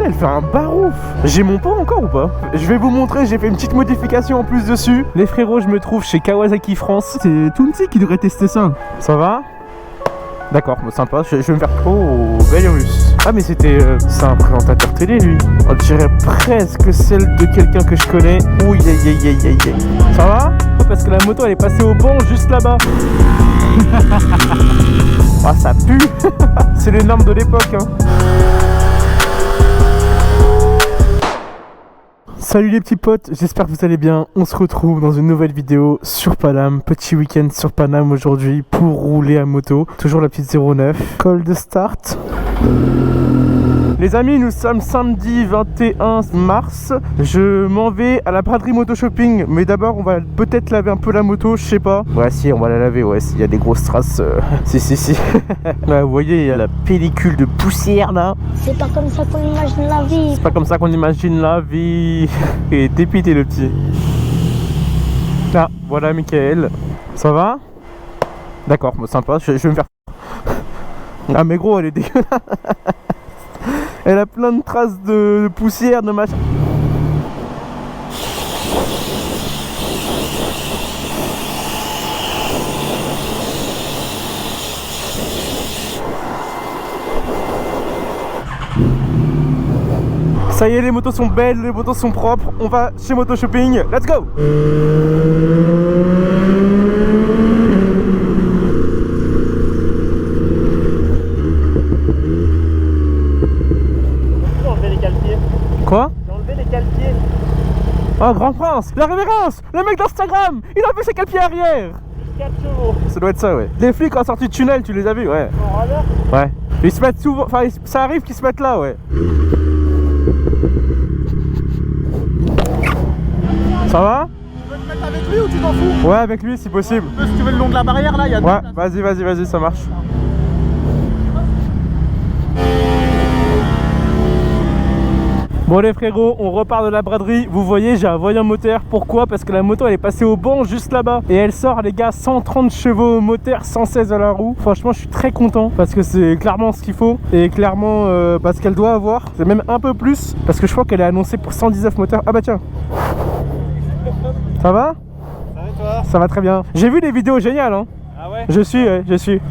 elle fait un barouf. J'ai mon pot encore ou pas? Je vais vous montrer, j'ai fait une petite modification en plus dessus. Les frérots, je me trouve chez Kawasaki France. C'est Tounti qui devrait tester ça. Ça va? D'accord, sympa, je vais me faire... Oh, Valerius. Ah mais c'est un présentateur télé lui. On dirait presque celle de quelqu'un que je connais. Ouh, ça va? Parce que la moto elle est passée au banc juste là-bas. Ah ça pue. C'est les normes de l'époque hein. Salut les petits potes, j'espère que vous allez bien. On se retrouve dans une nouvelle vidéo sur Paname. Petit week-end sur Paname aujourd'hui pour rouler à moto. Toujours la petite 09. Cold start. Les amis, nous sommes samedi 21 mars. Je m'en vais à la braderie moto shopping. Mais d'abord, on va peut-être laver un peu la moto, je sais pas. Ouais, si, on va la laver. Ouais, s'il y a des grosses traces. Si. Là, vous voyez, il y a la pellicule de poussière là. C'est pas comme ça qu'on imagine la vie. C'est pas comme ça qu'on imagine la vie. Et dépité le petit. Ah, voilà Michael. Ça va? D'accord, bon, sympa. Je vais me faire. Ah, mais gros, elle est dégueulasse. Elle a plein de traces de poussière, de machin. Ça y est, les motos sont belles, les motos sont propres. On va chez Moto Shopping. Let's go! Quoi? J'ai enlevé les cale-pieds. Oh, grand prince, la révérence, le mec d'Instagram, il a fait ses cale-pieds arrière. 4 chevaux. Ça doit être ça, ouais. Les flics en sortie de tunnel, tu les as vus, ouais. En radar. Ouais. Ils se mettent souvent, enfin, ça arrive qu'ils se mettent là, ouais. Ça va? Tu veux te mettre avec lui ou tu t'en fous? Ouais, avec lui si possible. Si tu veux le long de la barrière là, il y a deux Ouais, places. vas-y, ça marche. Bon les frérots, on repart de la braderie. Vous voyez, j'ai un voyant moteur. Pourquoi? Parce que la moto elle est passée au banc juste là-bas. Et elle sort les gars, 130 chevaux au moteur, 116 à la roue. Franchement je suis très content parce que c'est clairement ce qu'il faut. Et clairement ce qu'elle doit avoir. C'est même un peu plus. Parce que je crois qu'elle est annoncée pour 119 moteurs. Ah bah tiens. Ça va? Ça va toi? Ça va très bien. J'ai vu des vidéos géniales hein. Ah ouais? Je suis.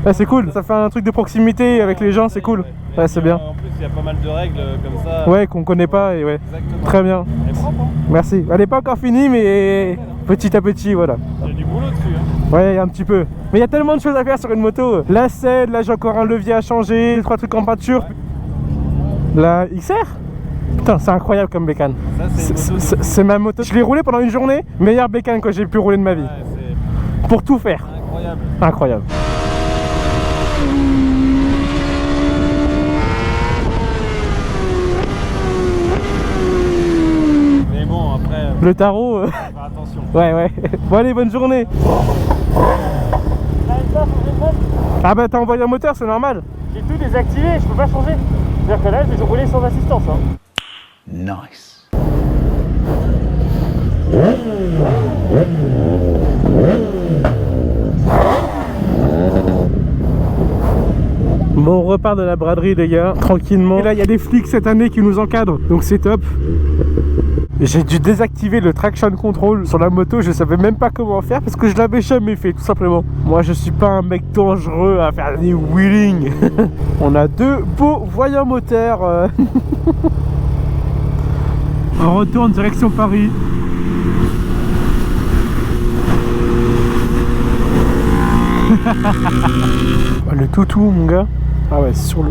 Ah, c'est cool. Ça fait un truc de proximité avec les gens, c'est cool. Ouais, c'est bien. En plus il y a pas mal de règles comme ça. Ouais, qu'on connaît pas et ouais. Exactement. Très bien. Elle est propre hein? Merci. Elle n'est pas encore finie, mais petit à petit, voilà. Il y a du boulot dessus hein. Ouais, un petit peu. Mais il y a tellement de choses à faire sur une moto. La selle, là j'ai encore un levier à changer, 3 trucs en peinture. La XR? Putain, c'est incroyable comme bécane. Ça C'est ma moto. Je l'ai roulée pendant une journée. Meilleure bécane que j'ai pu rouler de ma vie. Ouais, Pour tout faire. c'est incroyable. Incroyable. Mais bon après, Le tarot. faire attention. Ouais. Bon allez, bonne journée. Ah bah t'as envoyé un moteur, c'est normal. J'ai tout désactivé, je peux pas changer. C'est-à-dire que là je vais rouler sans assistance hein. Nice. Bon, on repart de la braderie les gars, tranquillement. Et là il y a des flics cette année qui nous encadrent, donc c'est top. J'ai dû désactiver le traction control sur la moto, je savais même pas comment faire parce que je l'avais jamais fait tout simplement. Moi je suis pas un mec dangereux à faire des wheeling. On a deux beaux voyants moteurs. On retourne direction Paris. Le toutou mon gars. Ah ouais, sur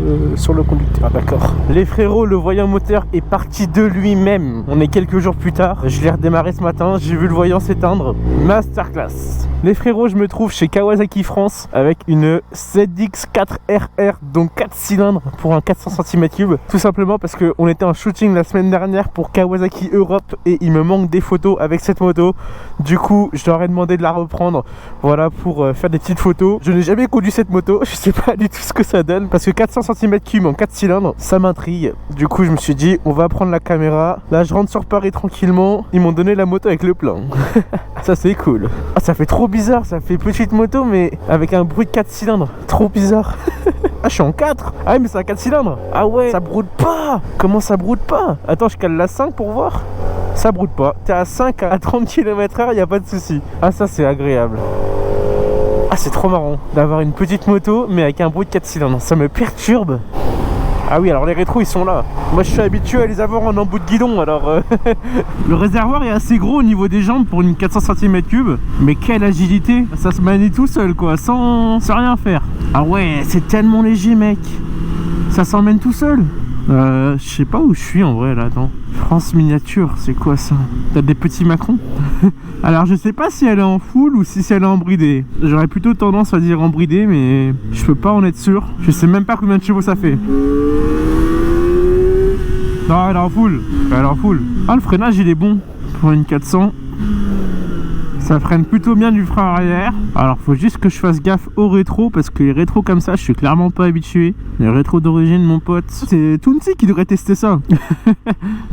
le conducteur, d'accord. Les frérots, le voyant moteur est parti de lui-même. On est quelques jours plus tard. Je l'ai redémarré ce matin, j'ai vu le voyant s'éteindre. Masterclass. Les frérots, je me trouve chez Kawasaki France avec une ZX4RR, donc 4 cylindres pour un 400 cm3. Tout simplement parce qu'on était en shooting la semaine dernière pour Kawasaki Europe et il me manque des photos avec cette moto. Du coup, je leur ai demandé de la reprendre, voilà, pour faire des petites photos. Je n'ai jamais conduit cette moto, je sais pas du tout ce que ça donne parce que 400 cm3 en 4 cylindres, ça m'intrigue. Du coup, je me suis dit, on va prendre la caméra. Là, je rentre sur Paris tranquillement. Ils m'ont donné la moto avec le plein. Ça c'est cool. Ah, ça fait trop bizarre, ça fait petite moto mais avec un bruit de 4 cylindres. Trop bizarre. Ah, je suis en 4. Ah ouais, mais c'est un 4 cylindres. Ah ouais, ça broude pas. Comment ça broude pas? Attends, je cale la 5 pour voir. Ça broude pas. T'es à 5 à 30 km/h, y a pas de souci. Ah, ça c'est agréable. Ah, c'est trop marrant d'avoir une petite moto mais avec un bruit de 4 cylindres. Ça me perturbe. Ah oui, alors les rétros ils sont là. Moi je suis habitué à les avoir en embout de guidon, alors le réservoir est assez gros au niveau des jambes pour une 400 cm3. Mais quelle agilité. Ça se manie tout seul quoi, sans rien faire. Ah ouais, c'est tellement léger mec. Ça s'emmène tout seul. Je sais pas où je suis en vrai là, attends. France miniature, c'est quoi ça? T'as des petits Macron. Alors je sais pas si elle est en full ou si elle est en bridé. J'aurais plutôt tendance à dire en bridé, mais je peux pas en être sûr. Je sais même pas combien de chevaux ça fait. Non, elle est en full. Elle est en full. Ah, le freinage il est bon pour une 400. Ça freine plutôt bien du frein arrière. Alors faut juste que je fasse gaffe aux rétros, parce que les rétros comme ça je suis clairement pas habitué. Les rétros d'origine mon pote, c'est Tounsi qui devrait tester ça.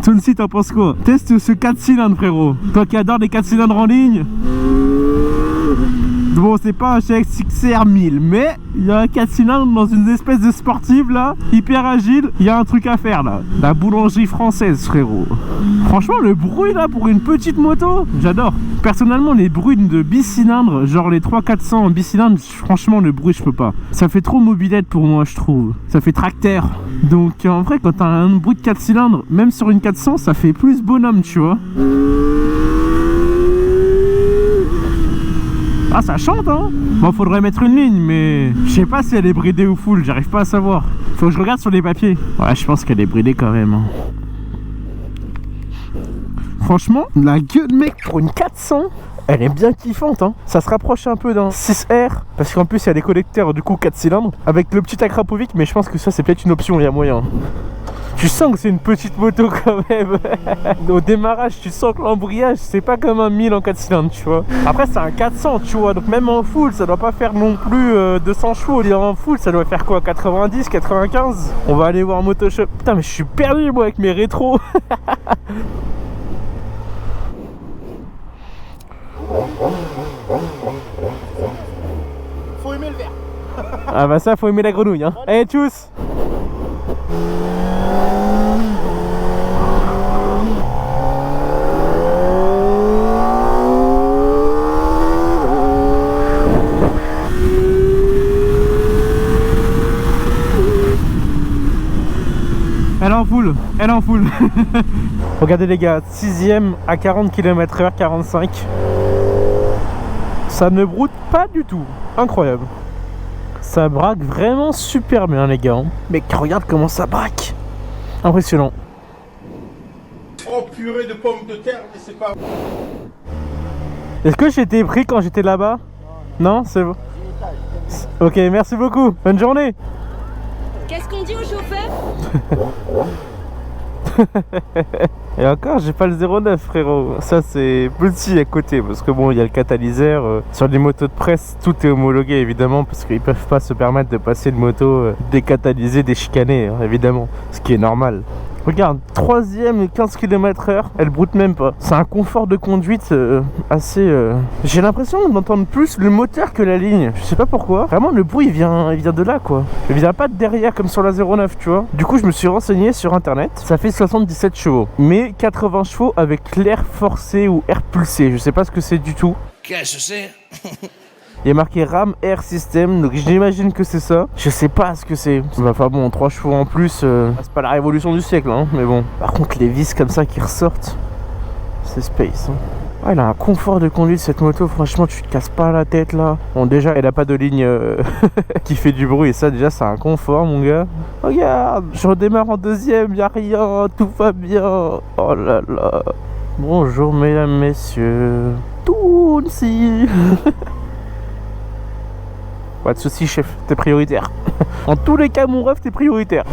Tounsi, t'en penses quoi? Teste ce 4 cylindres frérot. Toi qui adore les 4 cylindres en ligne. Bon, c'est pas un GX XR 1000, mais il y a un 4 cylindres dans une espèce de sportive là, hyper agile. Il y a un truc à faire là. La boulangerie française, frérot. Franchement, le bruit là pour une petite moto, j'adore. Personnellement, les bruits de bicylindres, genre les 300-400 en bicylindre, franchement, le bruit, je peux pas. Ça fait trop mobilette pour moi, je trouve. Ça fait tracteur. Donc en vrai, quand t'as un bruit de 4 cylindres, même sur une 400, ça fait plus bonhomme, tu vois. Ah, ça chante hein. Bon, faudrait mettre une ligne, mais je sais pas si elle est bridée ou full, j'arrive pas à savoir. Faut que je regarde sur les papiers. Ouais, je pense qu'elle est bridée quand même hein. Franchement, la gueule mec pour une 400, elle est bien kiffante hein. Ça se rapproche un peu d'un 6R, parce qu'en plus il y a les collecteurs du coup 4 cylindres avec le petit Akrapovic, mais je pense que ça c'est peut-être une option, il y a moyen. Tu sens que c'est une petite moto quand même. Au démarrage, tu sens que l'embrayage, c'est pas comme un 1000 en 4 cylindres, tu vois. Après, c'est un 400, tu vois. Donc même en full, ça doit pas faire non plus 200 chevaux. Et en full, ça doit faire quoi? 90, 95? On va aller voir Motoshop. Putain, mais je suis perdu, moi, avec mes rétros. Faut aimer le verre. Ah bah ça, faut aimer la grenouille, hein. Allez, tchuss. Elle est en full, elle est en full. Regardez les gars, 6ème à 40 km/h, 45. Ça ne broute pas du tout, incroyable. Ça braque vraiment super bien les gars. Mec, regarde comment ça braque. Impressionnant. Oh purée de pommes de terre, mais c'est pas... Est-ce que j'étais pris quand j'étais là-bas? Non, c'est bon. Ok, merci beaucoup, bonne journée. Qu'est-ce qu'on dit au chauffeur? Et encore, j'ai pas le 09 frérot. Ça c'est petit à côté, parce que bon, il y a le catalyseur. Sur les motos de presse, tout est homologué évidemment, parce qu'ils peuvent pas se permettre de passer une moto décatalysée, déchicanée hein, évidemment, ce qui est normal. Regarde, 3ème 15 km/h, elle broute même pas. C'est un confort de conduite assez... J'ai l'impression d'entendre plus le moteur que la ligne. Je sais pas pourquoi. Vraiment, le bruit il vient de là quoi. Il vient pas de derrière comme sur la 09, tu vois. Du coup, je me suis renseigné sur internet. Ça fait 77 chevaux. Mais 80 chevaux avec l'air forcé ou air pulsé. Je sais pas ce que c'est du tout. Qu'est-ce que c'est? Il y a marqué RAM Air System, donc j'imagine que c'est ça. Je sais pas ce que c'est. Enfin bon, 3 chevaux en plus, c'est pas la révolution du siècle, hein, mais bon. Par contre, les vis comme ça qui ressortent, c'est space. Hein. Ah, elle a un confort de conduite cette moto, franchement, tu te casses pas la tête là. Bon, déjà, elle a pas de ligne qui fait du bruit, et ça, déjà, c'est un confort, mon gars. Regarde, je redémarre en 2ème, y'a rien, tout va bien. Oh là là. Bonjour, mesdames, messieurs. Tounsi. Pas de soucis chef, t'es prioritaire. En tous les cas mon ref t'es prioritaire.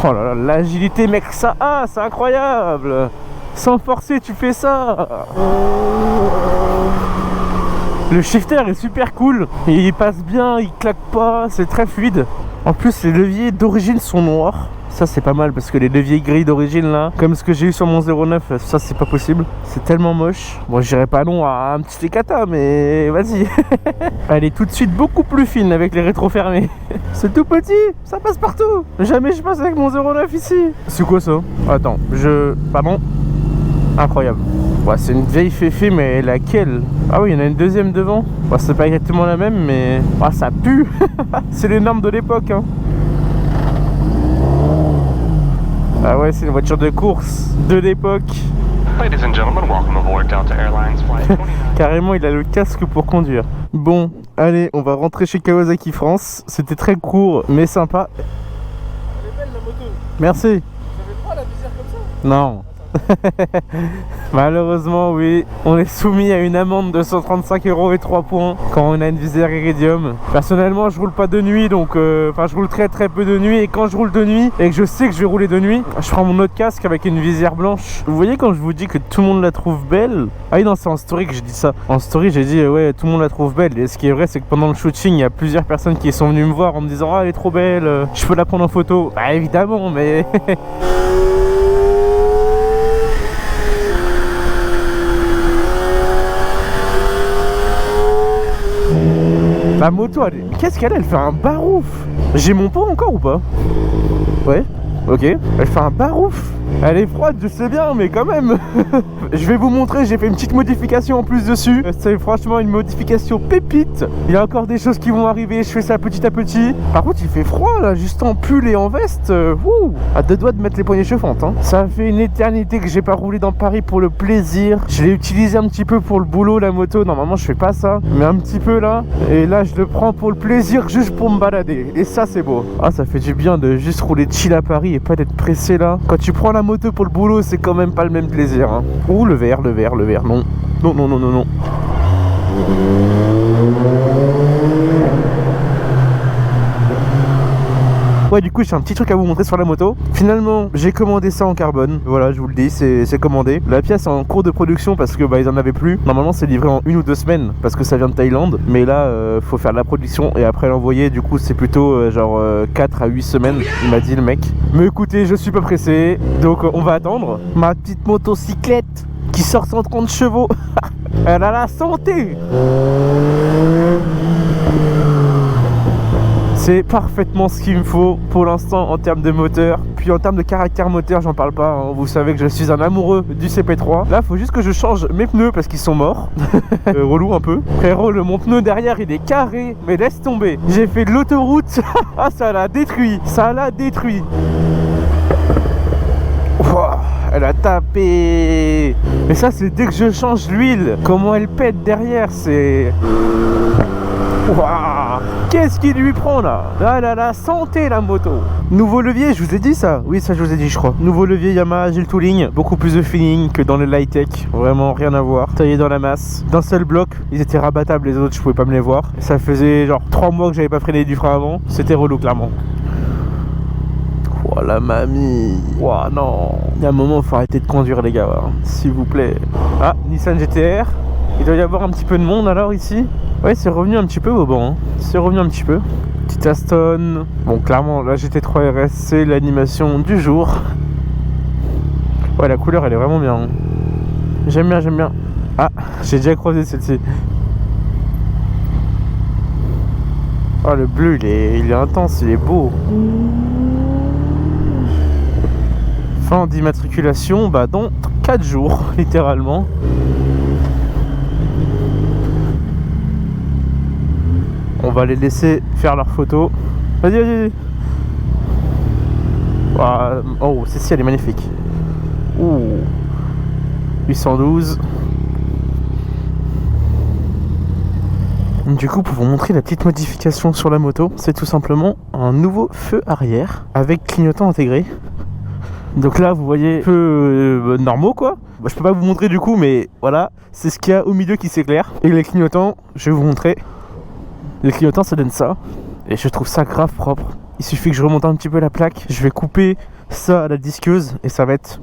Oh là là, l'agilité mec, ça c'est incroyable. Sans forcer tu fais ça. Le shifter est super cool. Il passe bien, il claque pas, c'est très fluide. En plus, les leviers d'origine sont noirs. Ça c'est pas mal parce que les leviers gris d'origine là, comme ce que j'ai eu sur mon 09, ça c'est pas possible. C'est tellement moche. Bon, je dirais pas non à un petit Ekata, mais vas-y. Elle est tout de suite beaucoup plus fine avec les rétros fermés. C'est tout petit, ça passe partout. Jamais je passe avec mon 09 ici. C'est quoi ça? Attends, pardon. Incroyable. Ouais, c'est une vieille féfé, mais laquelle? Ah oui, il y en a une deuxième devant. Ouais, c'est pas exactement la même, mais ah, ça pue. C'est les normes de l'époque, hein. Ah ouais, c'est une voiture de course de l'époque. Ladies and gentlemen, welcome aboard Delta Airlines Flight 29. Carrément, il a le casque pour conduire. Bon, allez, on va rentrer chez Kawasaki France. C'était très court, mais sympa. Elle est belle la moto. Merci. Vous avez pas la visière comme ça? Non. Malheureusement, oui, on est soumis à une amende de 135 € et 3 points quand on a une visière Iridium. Personnellement, je roule pas de nuit, donc je roule très peu de nuit. Et quand je roule de nuit et que je sais que je vais rouler de nuit, je prends mon autre casque avec une visière blanche. Vous voyez quand je vous dis que tout le monde la trouve belle? Ah oui, non, c'est en story que j'ai dit ça. En story, j'ai dit ouais, tout le monde la trouve belle. Et ce qui est vrai, c'est que pendant le shooting, il y a plusieurs personnes qui sont venues me voir en me disant ah, elle est trop belle, je peux la prendre en photo. Bah évidemment, mais la moto, qu'est-ce qu'elle a? Elle fait un barouf. J'ai mon pot encore ou pas? Ouais, ok. Elle fait un barouf. Elle est froide, je sais bien, mais quand même. Je vais vous montrer, j'ai fait une petite modification en plus dessus. C'est franchement une modification pépite. Il y a encore des choses qui vont arriver, je fais ça petit à petit. Par contre, il fait froid là, juste en pull et en veste. À deux doigts de mettre les poignées chauffantes, hein. Ça fait une éternité que j'ai pas roulé dans Paris pour le plaisir. Je l'ai utilisé un petit peu pour le boulot, la moto. Normalement, je fais pas ça, mais un petit peu là. Et là, je le prends pour le plaisir, juste pour me balader. Et ça, c'est beau. Ah, ça fait du bien de juste rouler chill à Paris et pas d'être pressé là. Quand tu prends la moto pour le boulot, c'est quand même pas le même plaisir, hein. Ouh, le verre, non. Non. Ouais, du coup, j'ai un petit truc à vous montrer sur la moto. Finalement, j'ai commandé ça en carbone. Voilà, je vous le dis, c'est commandé. La pièce est en cours de production parce que ils en avaient plus. Normalement, c'est livré en 1 ou 2 semaines parce que ça vient de Thaïlande. Mais là, faut faire la production et après l'envoyer. Du coup, c'est plutôt 4 à 8 semaines, il m'a dit le mec. Mais écoutez, je suis pas pressé, donc on va attendre. Ma petite motocyclette qui sort 130 chevaux. Elle a la santé. C'est parfaitement ce qu'il me faut pour l'instant en termes de moteur. Puis en termes de caractère moteur, j'en parle pas, hein. Vous savez que je suis un amoureux du CP3. Là, faut juste que je change mes pneus parce qu'ils sont morts. Relou un peu. Frérot, mon pneu derrière, il est carré. Mais laisse tomber. J'ai fait de l'autoroute. Ah, ça l'a détruit. Wow, elle a tapé. Mais ça, c'est dès que je change l'huile. Comment elle pète derrière, c'est... Waouh, qu'est-ce qu'il lui prend là? Ah là là, santé la moto. Nouveau levier, je vous ai dit ça? Oui, ça je vous ai dit, je crois. Nouveau levier Yamaha Agile Tooling, beaucoup plus de feeling que dans le Light Tech. Vraiment rien à voir. Taillé dans la masse. D'un seul bloc, ils étaient rabattables, les autres je pouvais pas me les voir. Ça faisait genre 3 mois que j'avais pas freiné du frein avant. C'était relou clairement. Oh la mamie. Oh non. Il y a un moment, faut arrêter de conduire les gars, hein. S'il vous plaît. Ah, Nissan GT-R. Il doit y avoir un petit peu de monde alors ici. Ouais, c'est revenu un petit peu au banc, hein. C'est revenu un petit peu. Petite Aston. Bon, clairement, la GT3 RS, c'est l'animation du jour. Ouais, la couleur, elle est vraiment bien, hein. J'aime bien. Ah, j'ai déjà croisé celle-ci. Oh, le bleu, il est intense, il est beau. Fin d'immatriculation, dans 4 jours, littéralement. On va les laisser faire leurs photos. Vas-y. Oh, celle-ci, elle est magnifique. Ouh. 812. Du coup, pour vous montrer la petite modification sur la moto, c'est tout simplement un nouveau feu arrière avec clignotant intégré. Donc là, vous voyez, feux normaux quoi. Je peux pas vous montrer du coup, mais voilà, c'est ce qu'il y a au milieu qui s'éclaire. Et les clignotants, je vais vous montrer. Les clignotants, ça donne ça. Et je trouve ça grave propre. Il suffit que je remonte un petit peu la plaque. Je vais couper ça à la disqueuse et ça va être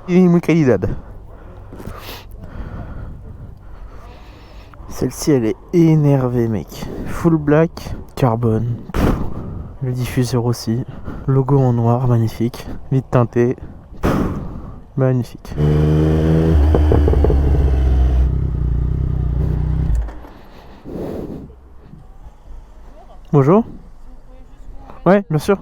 muy calidad. Celle-ci, elle est énervée, mec. Full black, carbone. Le diffuseur aussi. Logo en noir, magnifique. Vite teinté. Pff, magnifique. Bonjour. Ouais, bien sûr.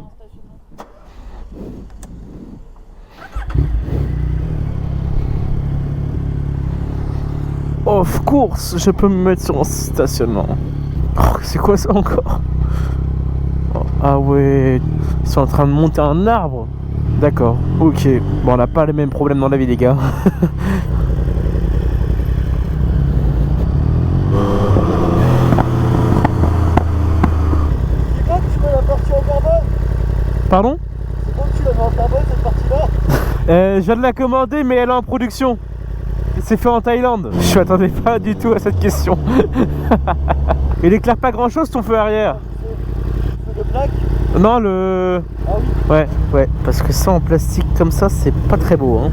Of course, je peux me mettre sur un stationnement. Oh, c'est quoi ça encore? Oh, ah ouais, ils sont en train de monter un arbre. D'accord, ok. Bon, on n'a pas les mêmes problèmes dans la vie, les gars. C'est quand que tu mets la partie en carbone? Pardon? C'est quand que tu la mets en carbone cette partie-là? Je viens de la commander, mais elle est en production. C'est fait en Thaïlande. Je m'attendais pas du tout à cette question. Il éclaire pas grand chose ton feu arrière. Le plaque? Non, le... Ah oui. Ouais, parce que ça en plastique comme ça, c'est pas très beau, hein.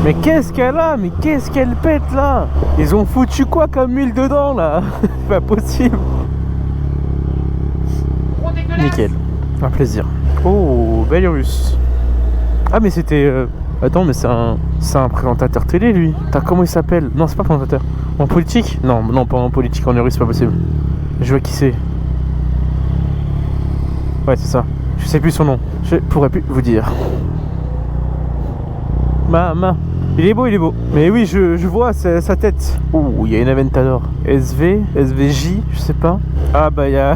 Mais qu'est-ce qu'elle a? Mais qu'est-ce qu'elle pète là? Ils ont foutu quoi comme huile dedans là? C'est pas possible. Nickel, un plaisir. Oh, Belarus. Ah mais c'était... Attends, mais c'est un présentateur télé lui. T'as comment il s'appelle? Non, c'est pas présentateur. En politique? Non, pas en politique, en Russe, c'est pas possible. Je vois qui c'est. Ouais, c'est ça. Je sais plus son nom. Je pourrais plus vous dire. Il est beau. Mais oui, je vois sa tête. Oh, il y a une Aventador. SVJ, je sais pas. Ah bah il y a...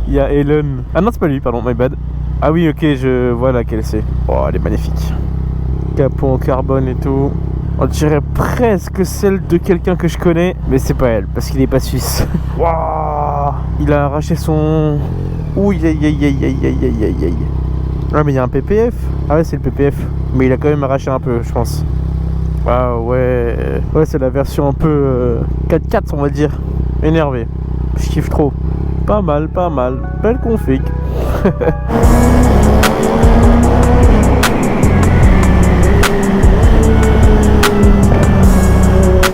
il y a Elon. Ah non, c'est pas lui, pardon, my bad. Ah oui, ok, je vois laquelle c'est. Oh, elle est magnifique. Capot en carbone et tout. On dirait presque celle de quelqu'un que je connais, mais c'est pas elle, parce qu'il est pas suisse. Waouh, il a arraché son... Ouh, aïe. Ah mais il y a un PPF. Ah ouais, c'est le PPF. Mais il a quand même arraché un peu, je pense. Ah ouais. Ouais, c'est la version un peu 4x4, on va dire. Énervé. Je kiffe trop. Pas mal. Belle config.